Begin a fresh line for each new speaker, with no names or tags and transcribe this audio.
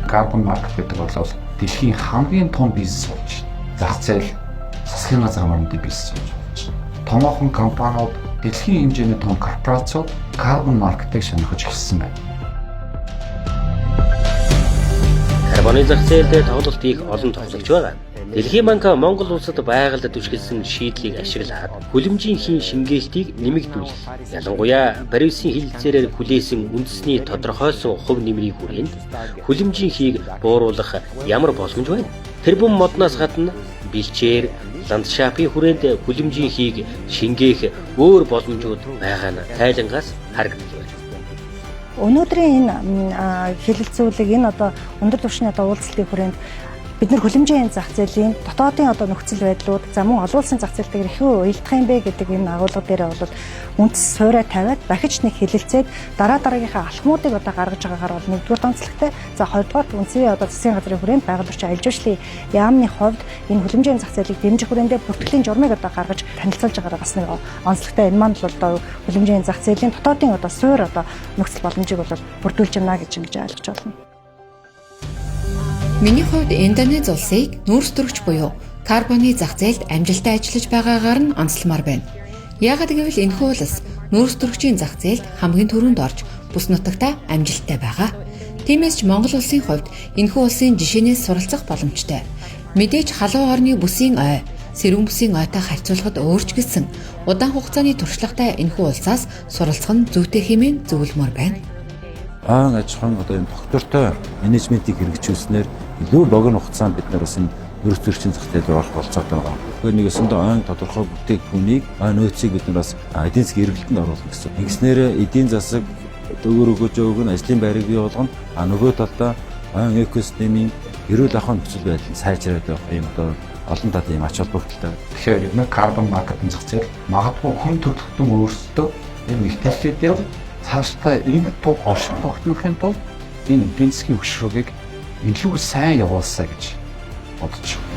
Carbon market гэдэг бол дэлхийн хамгийн том бизнес болж байна. Зах зээл засгийн газар хамаарны бизнес болж байна. Томоохон компаниуд, дэлхийн хэмжээний том корпорациуд carbon market-ыг сонирхож эхэлсэн байна.
Карбоны зах зээлд тоглолт хийх олон тоглогч байгаа. Дэлхийн банк Монгол улсад байгальд түшгэлсэн шийдлийг ашиглаад хүлэмжийн шингээлтийг нэмэгдүүлэх. Ялангуяа Парисын хилцээрээр хүлээсэн үндэсний тодорхойлсон хувь нэмрийн хүрээнд хүлэмжийн бууруулах ямар боломж байна? Тэр бүм модноос гадна бэлчээр, ландшафтын хүрээнд хүлэмжийн шингээх өөр боломжууд байгаа нь тайлангаас харагдаж байна.
Өнөөдрийн энэ хэлэлцүүлэг энэ өндөр түвшний уулзалтын хүрээнд бид нар хүлэмжийн зах зээлийн дотоодын нөхцөл байдлууд за мөн олон улсын зах зээлтэйгээр их уялдах юм бэ гэдэг энэ агуулга дээр бол үндэс суурай тавиад дахиж нэг хэлэлцээд дараагийнхаа алхмуудыг гаргаж байгаагаар бол нэгдүгээр онцлогтой. За хоёрдугаар үндэсний засгийн газрын хүрээнд байгаль орчин аж үйлчлийн яамны хувьд энэ хүлэмжийн зах зээлийг дэмжих хүрээндээ бүртгэлийн журмыг гаргаж танилцуулж байгаагаар бас нэг онцлогтой. Энэ маань бол хүлэмжийн зах зээлийн дотоодын суур нөхцөл боломжийг бол бүрдүүлж байна гэж ойлгож байна.
Миний хувьд Индонез улсыг нүүрс төрөгч буюу карбоны зах зээлд амжилттай ажиллаж байгаагаар нь онцлмаар байна. Яагаад гэвэл энэхүү улс нүүрс төрөгчийн зах зээлд хамгийн түрүүнд орж бүс нутагтаа амжилттай байгаа. Тиймээс ч Монгол улсын хувьд энэхүү улсын жишээнээс суралцах боломжтой. Мэдээж халуун орны бүсийн ой, сэрүүн бүсийн ойтой харьцуулахад өөрч гэсэн удаан хугацааны туршлагатай энэхүү улсаас суралцах нь зүйтэй хэмээн зөвлөмөр байна.
Аж ахуйн энэ доктортой менежментийг хэрэгжүүлснээр илүү богино хугацаанд бид нар бас энэ нүүрс төрөгчийн зах зээл рүү орох болцоод байгаа. Тэгэхээр нэгэсэндээ ойн тодорхой бүтээгдэхүүнийг нөөцийг бид нар бас эдийн засгийн эргэлтэнд оруулах гэсэн. Ингэснээр эдийн засаг дөөр өгөөж өгөн ажлын байрыг бий болгоно. Нөгөө талдаа ойн экосистемийн эрүүл ахуйн нөхцөл байдал сайжраад байх юм олон талын юм ач холбогдолтой.
Тэгэхээр энэ carbon market-ын зах зээл магадгүй хүн төрөлхтөн өөрсдөө энэ металлуудыг цаашдаа энэ тул оршуулгахын тулд энэ эдийн засгийн хөшрөөгийг илүү сайн явуулсаа гэж бодож байна.